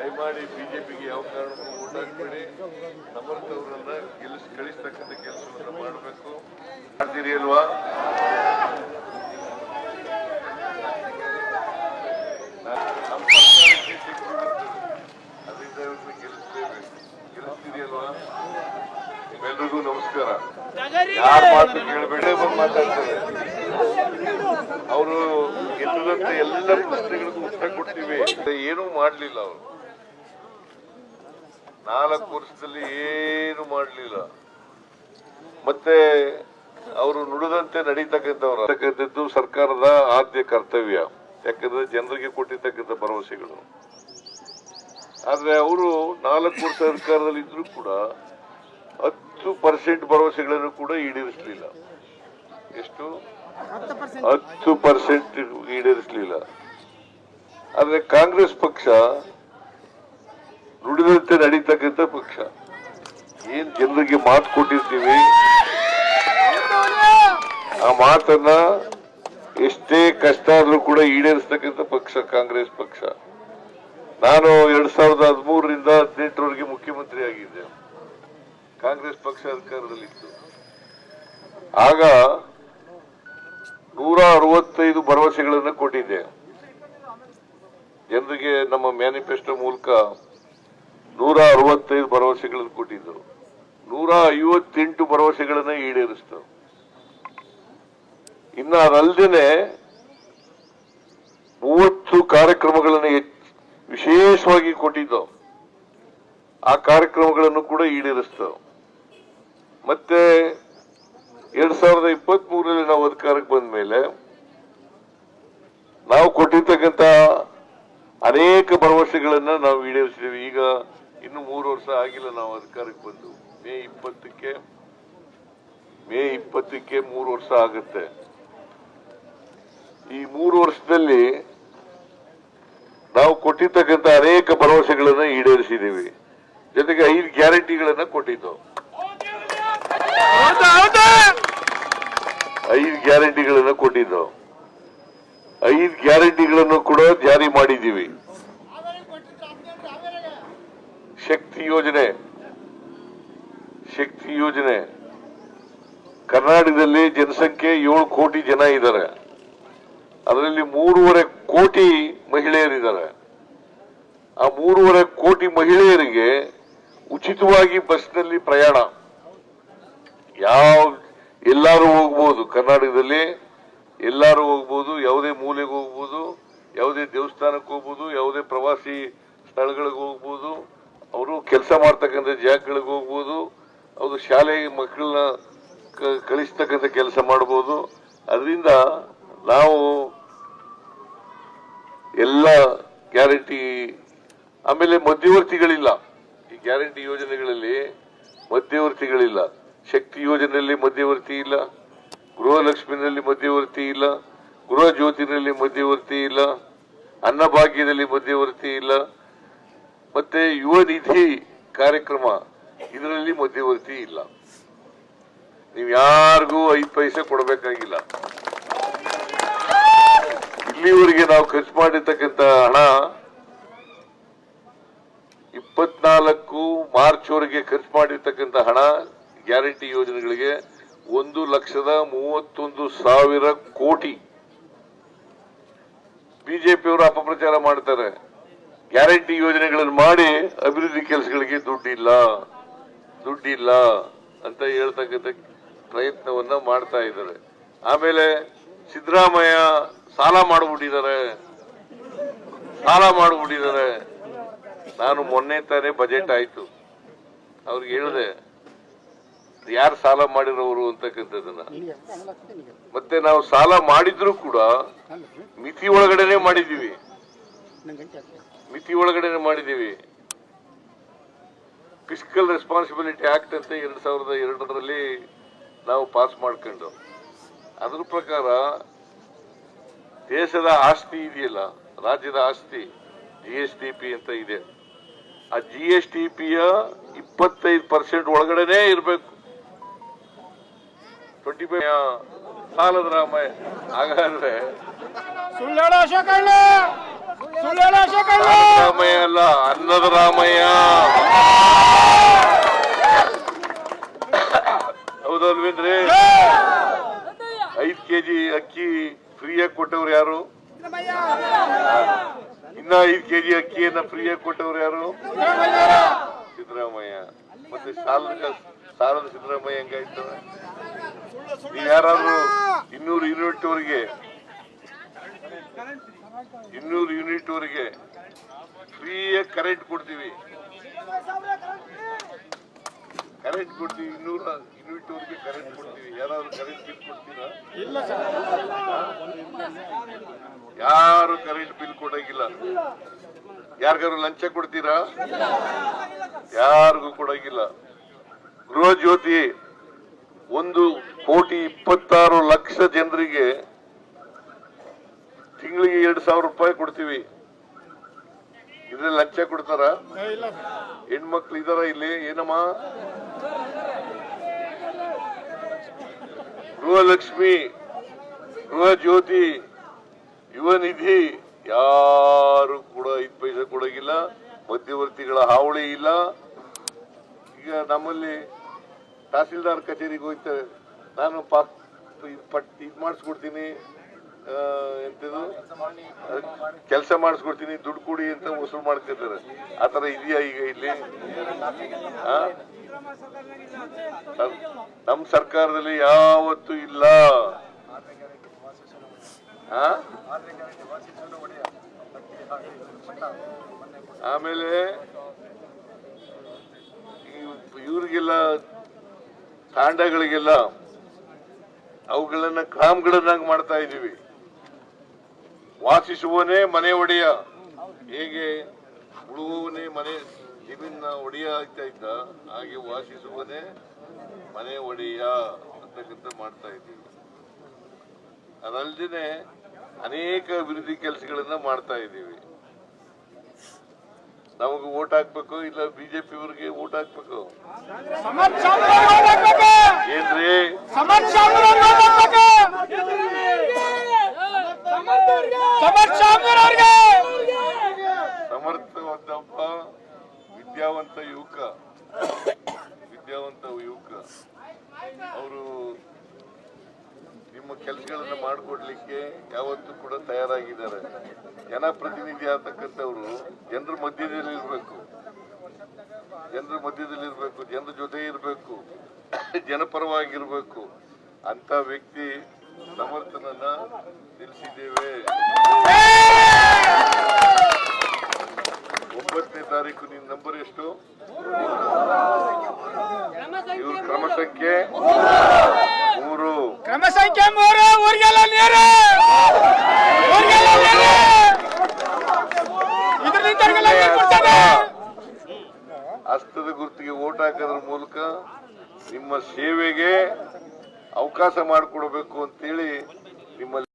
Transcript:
ದಯಮಾಡಿ ಬಿಜೆಪಿಗೆ ಯಾವ ಕಾರಣಕ್ಕೂ ಓಟ್ ಹಾಕಬೇಡಿ. ಸಮರ್ಥ ಅವರನ್ನ ಕಳಿಸ್ತಕ್ಕಂಥ ಕೆಲಸವನ್ನ ಮಾಡಬೇಕು. ಮಾಡ್ತೀರಿ ಅಲ್ವಾ? ನಮ್ಮ ಸರ್ಕಾರಕ್ಕೆ ಶಕ್ತಿ ಬರ್ತದೆ, ಅದರಿಂದ ಇವ್ರನ್ನ ಗೆಲ್ಲಿಸ್ತೀರಿ ಅಲ್ವಾ? ನಿಮ್ಮೆಲ್ರಿಗೂ ನಮಸ್ಕಾರ. ಯಾರ ಮಾತು ಕೇಳಬೇಡಿ, ಬಂದು ಮಾತಾಡ್ತಾರೆ. ಅವರು ಗೆಲ್ಲದಂತೆ ಎಲ್ಲ ಪ್ರಶ್ನೆಗಳಿಗೂ ಉತ್ತರ ಕೊಡ್ತೀವಿ. ಏನೂ ಮಾಡಲಿಲ್ಲ ಅವರು. 4 ವರ್ಷದಲ್ಲಿ ಏನು ಮಾಡಲಿಲ್ಲ. ಮತ್ತೆ ಅವರು ನುಡಿದಂತೆ ನಡೀತಕ್ಕಂಥದ್ದು ಸರ್ಕಾರದ ಆದ್ಯ ಕರ್ತವ್ಯ. ಯಾಕಂದ್ರೆ ಜನರಿಗೆ ಕೊಟ್ಟಿರ್ತಕ್ಕಂಥ ಭರವಸೆಗಳು. ಆದ್ರೆ ಅವರು 4 ವರ್ಷ ಸರ್ಕಾರದಲ್ಲಿ ಇದ್ರೂ ಕೂಡ 10% ಭರವಸೆಗಳನ್ನು ಕೂಡ ಈಡೇರಿಸಲಿಲ್ಲ. ಎಷ್ಟು? 10% ಈಡೇರಿಸಲಿಲ್ಲ. ಆದ್ರೆ ಕಾಂಗ್ರೆಸ್ ಪಕ್ಷ ನುಡಿದಂತೆ ನಡೀತಕ್ಕಂಥ ಪಕ್ಷ. ಏನ್ ಜನರಿಗೆ ಮಾತು ಕೊಟ್ಟಿರ್ತೀವಿ, ಆ ಮಾತನ್ನ ಎಷ್ಟೇ ಕಷ್ಟ ಆದ್ರೂ ಕೂಡ ಈಡೇರಿಸತಕ್ಕಂಥ ಪಕ್ಷ ಕಾಂಗ್ರೆಸ್ ಪಕ್ಷ. ನಾನು 2013ರಿಂದ 2018ರವರೆಗೆ ಮುಖ್ಯಮಂತ್ರಿ ಆಗಿದ್ದೆ. ಕಾಂಗ್ರೆಸ್ ಪಕ್ಷ ಅಧಿಕಾರದಲ್ಲಿತ್ತು. ಆಗ 165 ಭರವಸೆಗಳನ್ನು ಕೊಟ್ಟಿದ್ದೆ ಜನರಿಗೆ. ನಮ್ಮ ಮ್ಯಾನಿಫೆಸ್ಟೋ ಮೂಲಕ 165 ಭರವಸೆಗಳನ್ನು ಕೊಟ್ಟಿದ್ದು. 158 ಭರವಸೆಗಳನ್ನ ಈಡೇರಿಸ್ತು. ಇನ್ನು ಅದಲ್ಲದೆ 30 ಕಾರ್ಯಕ್ರಮಗಳನ್ನು ವಿಶೇಷವಾಗಿ ಕೊಟ್ಟಿದ್ದು. ಆ ಕಾರ್ಯಕ್ರಮಗಳನ್ನು ಕೂಡ ಈಡೇರಿಸ್ತು. ಮತ್ತೆ 2023ರಲ್ಲಿ ನಾವು ಅಧಿಕಾರಕ್ಕೆ ಬಂದ ಮೇಲೆ ನಾವು ಕೊಟ್ಟಿರ್ತಕ್ಕಂಥ ಅನೇಕ ಭರವಸೆಗಳನ್ನ ನಾವು ಈಡೇರಿಸಿದ್ದೀವಿ. ಈಗ ಇನ್ನು 3 ವರ್ಷ ಆಗಿಲ್ಲ ನಾವು ಅಧಿಕಾರಕ್ಕೆ ಬಂದು. ಮೇ 20ಕ್ಕೆ 3 ವರ್ಷ ಆಗುತ್ತೆ. ಈ 3 ವರ್ಷದಲ್ಲಿ ನಾವು ಕೊಟ್ಟಿರ್ತಕ್ಕಂಥ ಅನೇಕ ಭರವಸೆಗಳನ್ನ ಈಡೇರಿಸಿದ್ದೀವಿ. ಜೊತೆಗೆ 5 ಗ್ಯಾರಂಟಿಗಳನ್ನ ಕೊಟ್ಟಿದ್ದು. 5 ಗ್ಯಾರಂಟಿಗಳನ್ನ ಕೊಟ್ಟಿದ್ದು. 5 ಗ್ಯಾರಂಟಿಗಳನ್ನು ಕೂಡ ಜಾರಿ ಮಾಡಿದ್ದೀವಿ. ಶಕ್ತಿ ಯೋಜನೆ ಕರ್ನಾಟಕದಲ್ಲಿ ಜನಸಂಖ್ಯೆ 7 ಕೋಟಿ ಜನ ಇದ್ದಾರೆ. ಅದರಲ್ಲಿ 3.5 ಕೋಟಿ ಮಹಿಳೆಯರಿದ್ದಾರೆ. ಆ 3.5 ಕೋಟಿ ಮಹಿಳೆಯರಿಗೆ ಉಚಿತವಾಗಿ ಬಸ್ನಲ್ಲಿ ಪ್ರಯಾಣ. ಎಲ್ಲರೂ ಹೋಗ್ಬೋದು, ಕರ್ನಾಟಕದಲ್ಲಿ ಎಲ್ಲರೂ ಹೋಗ್ಬೋದು, ಯಾವುದೇ ಮೂಲೆಗೆ ಹೋಗ್ಬೋದು, ಯಾವುದೇ ದೇವಸ್ಥಾನಕ್ಕೆ ಹೋಗ್ಬೋದು, ಯಾವುದೇ ಪ್ರವಾಸಿ ಸ್ಥಳಗಳಿಗೆ ಹೋಗ್ಬೋದು, ಅವರು ಕೆಲಸ ಮಾಡ್ತಕ್ಕಂಥ ಜಾಗಗಳಿಗೆ ಹೋಗ್ಬೋದು, ಅವರು ಶಾಲೆಗೆ ಮಕ್ಕಳನ್ನ ಕಳಿಸ್ತಕ್ಕಂಥ ಕೆಲಸ ಮಾಡಬಹುದು. ಅದರಿಂದ ನಾವು ಎಲ್ಲ ಗ್ಯಾರಂಟಿ. ಆಮೇಲೆ ಮಧ್ಯವರ್ತಿಗಳಿಲ್ಲ. ಈ ಗ್ಯಾರಂಟಿ ಯೋಜನೆಗಳಲ್ಲಿ ಮಧ್ಯವರ್ತಿಗಳಿಲ್ಲ. ಶಕ್ತಿ ಯೋಜನೆಯಲ್ಲಿ ಮಧ್ಯವರ್ತಿ ಇಲ್ಲ, ಗೃಹಲಕ್ಷ್ಮಿನಲ್ಲಿ ಮಧ್ಯವರ್ತಿ ಇಲ್ಲ, ಗೃಹ ಜ್ಯೋತಿನಲ್ಲಿ ಮಧ್ಯವರ್ತಿ ಇಲ್ಲ, ಅನ್ನಭಾಗ್ಯದಲ್ಲಿ ಮಧ್ಯವರ್ತಿ ಇಲ್ಲ, ಮತ್ತೆ ಯುವ ನಿಧಿ ಕಾರ್ಯಕ್ರಮ ಇದರಲ್ಲಿ ಮಧ್ಯವರ್ತಿ ಇಲ್ಲ. ನೀವು ಯಾರಿಗೂ 5 ಪೈಸೆ ಕೊಡಬೇಕಾಗಿಲ್ಲ. ಇಲ್ಲಿವರೆಗೆ ನಾವು ಖರ್ಚು ಮಾಡಿರ್ತಕ್ಕಂಥ ಹಣ 24 ಮಾರ್ಚ್ವರೆಗೆ ಖರ್ಚು ಮಾಡಿರ್ತಕ್ಕಂಥ ಹಣ ಗ್ಯಾರಂಟಿ ಯೋಜನೆಗಳಿಗೆ 1,31,000 ಕೋಟಿ. ಬಿಜೆಪಿಯವರು ಅಪಪ್ರಚಾರ ಮಾಡ್ತಾರೆ. ಗ್ಯಾರಂಟಿ ಯೋಜನೆಗಳನ್ನು ಮಾಡಿ ಅಭಿವೃದ್ಧಿ ಕೆಲಸಗಳಿಗೆ ದುಡ್ಡಿಲ್ಲ ಅಂತ ಹೇಳ್ತಕ್ಕಂಥ ಪ್ರಯತ್ನವನ್ನ ಮಾಡ್ತಾ ಇದ್ದಾರೆ. ಆಮೇಲೆ ಸಿದ್ದರಾಮಯ್ಯ ಸಾಲ ಮಾಡಿಬಿಟ್ಟಿದ್ದಾರೆ. ನಾನು ಮೊನ್ನೆ ತಾನೇ ಬಜೆಟ್ ಆಯ್ತು, ಅವ್ರಿಗೆ ಹೇಳಿದೆ ಯಾರು ಸಾಲ ಮಾಡಿರೋರು ಅಂತಕ್ಕಂಥದ್ದನ್ನ. ಮತ್ತೆ ನಾವು ಸಾಲ ಮಾಡಿದ್ರು ಕೂಡ ಮಿತಿ ಒಳಗಡೆನೆ ಮಾಡಿದ್ದೀವಿ. ಫಿಸ್ಕಲ್ ರೆಸ್ಪಾನ್ಸಿಬಿಲಿಟಿ ಆಕ್ಟ್ ಅಂತ 2002ರಲ್ಲಿ ನಾವು ಪಾಸ್ ಮಾಡ್ಕೊಂಡು, ಅದ್ರ ಪ್ರಕಾರ ದೇಶದ ಆಸ್ತಿ ಇದೆಯಲ್ಲ, ರಾಜ್ಯದ ಆಸ್ತಿ GSTP ಅಂತ ಇದೆ. ಆ GSTPಯ 25% ಒಳಗಡೆನೆ ಇರಬೇಕು. 25 ಸಾಲದ ರಾಮಯ್ಯ. ಹಾಗಾದ್ರೆ ರಾಮಯ್ಯ ಅಲ್ಲ, ಅನ್ನದ ರಾಮಯ್ಯ. ಹೌದಲ್ವೇನ್ರಿ? 5 kg ಅಕ್ಕಿ ಫ್ರೀಯಾಗಿ ಕೊಟ್ಟವ್ರು ಯಾರು? ಇನ್ನ 5 kg ಅಕ್ಕಿಯನ್ನ ಫ್ರೀಯಾಗಿ ಕೊಟ್ಟವ್ರು ಯಾರು? ಸಿದ್ದರಾಮಯ್ಯ. ಮತ್ತೆ ಸಾಲದ ಸಿದ್ದರಾಮಯ್ಯ ಹೆಂಗಾಯ್ತವೆ? ನೀವು ಯಾರಾದ್ರೂ 200 ಯೂನಿಟ್ ವರೆಗೆ ಫ್ರೀಯಾಗಿ ಕರೆಂಟ್ ಕೊಡ್ತೀವಿ. 200 ಯೂನಿಟ್ ವರೆಗೆ ಕರೆಂಟ್ ಕೊಡ್ತೀವಿ. ಯಾರಾದ್ರೂ ಕರೆಂಟ್ ಬಿಲ್ ಕೊಡ್ತೀರಾ? ಯಾರು ಕರೆಂಟ್ ಬಿಲ್ ಕೊಡಂಗಿಲ್ಲ. ಯಾರಿಗಾರು ಲಂಚ ಕೊಡ್ತೀರಾ? ಯಾರಿಗೂ ಕೊಡಂಗಿಲ್ಲ. ಗೃಹ ಜ್ಯೋತಿ 1,26,00,000 ಜನರಿಗೆ ತಿಂಗಳಿಗೆ 2,000 ರೂಪಾಯಿ ಕೊಡ್ತೀವಿ. ಇದ್ರಲ್ಲಿ ಲಂಚ ಕೊಡ್ತಾರ? ಹೆಣ್ಮಕ್ಳು ಇದಾರ ಇಲ್ಲಿ? ಏನಮ್ಮ? ಗೃಹಲಕ್ಷ್ಮಿ, ಗೃಹ ಜ್ಯೋತಿ, ಯುವ ನಿಧಿ ಯಾರು ಕೂಡ 5 ಪೈಸೆ ಕೊಡೋಗಿಲ್ಲ. ಮಧ್ಯವರ್ತಿಗಳ ಹಾವಳಿ ಇಲ್ಲ. ಈಗ ನಮ್ಮಲ್ಲಿ ತಹಸೀಲ್ದಾರ್ ಕಚೇರಿಗೆ ಹೋಗ್ತಾರೆ, ನಾನು ಇದು ಮಾಡಿಸ್ಕೊಡ್ತೀನಿ, ಎಂತದು ಕೆಲಸ ಮಾಡಿಸ್ಕೊಡ್ತೀನಿ, ದುಡ್ಡು ಕೊಡಿ ಅಂತ ವಸೂಲು ಮಾಡ್ತಿರ್ತಾರೆ. ಆತರ ಇದೆಯಾ ಈಗ ಇಲ್ಲಿ? ನಮ್ಮ ಸರ್ಕಾರದಲ್ಲಿ ಯಾವತ್ತೂ ಇಲ್ಲ. ಆಮೇಲೆ ಇವ್ರಿಗೆಲ್ಲ ತಾಂಡಗಳಿಗೆಲ್ಲ ಅವುಗಳನ್ನ ಗ್ರಾಮಗಳನ್ನಾಗಿ ಮಾಡ್ತಾ ಇದೀವಿ. ವಾಸಿಸುವನೇ ಮನೆ ಒಡೆಯ. ಹೇಗೆ ಉಳುವವನೇ ಮನೆ ಜಮೀನ ಒಡೆಯ ಆಗ್ತಾ ಇದ್ದ, ಹಾಗೆ ವಾಸಿಸುವನೇ ಮನೆ ಒಡೆಯ ಅಂತಕ್ಕಂಥ ಮಾಡ್ತಾ ಇದ್ದೀವಿ. ಅದಲ್ಲದೆ ಅನೇಕ ಅಭಿವೃದ್ಧಿ ಕೆಲಸಗಳನ್ನ ಮಾಡ್ತಾ ಇದ್ದೀವಿ. ನಮಗೆ ಓಟ್ ಹಾಕ್ಬೇಕು, ಇಲ್ಲ ಬಿಜೆಪಿ ಅವ್ರಿಗೆ ಓಟ್ ಹಾಕ್ಬೇಕು? ಏನ್ರಿ? ಸಮರ್ಥವಂತಪ್ಪ, ವಿದ್ಯಾವಂತ ಯುವಕ ಅವರು ನಿಮ್ಮ ಕೆಲಸಗಳನ್ನ ಮಾಡಿಕೊಡ್ಲಿಕ್ಕೆ ಯಾವತ್ತೂ ಕೂಡ ತಯಾರಾಗಿದ್ದಾರೆ. ಜನಪ್ರತಿನಿಧಿ ಆಗ್ತಕ್ಕಂಥವ್ರು ಜನರ ಮಧ್ಯದಲ್ಲಿರ್ಬೇಕು, ಜನರ ಜೊತೆ ಇರಬೇಕು, ಜನಪರವಾಗಿರ್ಬೇಕು. ಅಂತ ವ್ಯಕ್ತಿ ಸಮರ್ಥನನ್ನ ನಿಲ್ಲಿಸಿದ್ದೇವೆ. 9ನೇ ತಾರೀಕು. ನಿನ್ನ ನಂಬರ್ ಎಷ್ಟು? ಇವ್ರ ಕ್ರಮ ಸಂಖ್ಯೆ 3. ಊರಿಗೆಲ್ಲ ನೀರು. ಹಸ್ತದ ಗುರುತಿಗೆ ಓಟ್ ಹಾಕೋದ್ರ ಮೂಲಕ ನಿಮ್ಮ ಸೇವೆಗೆ ಅವಕಾಶ ಮಾಡಿಕೊಡ್ಬೇಕು ಅಂತೇಳಿ ನಿಮ್ಮಲ್ಲಿ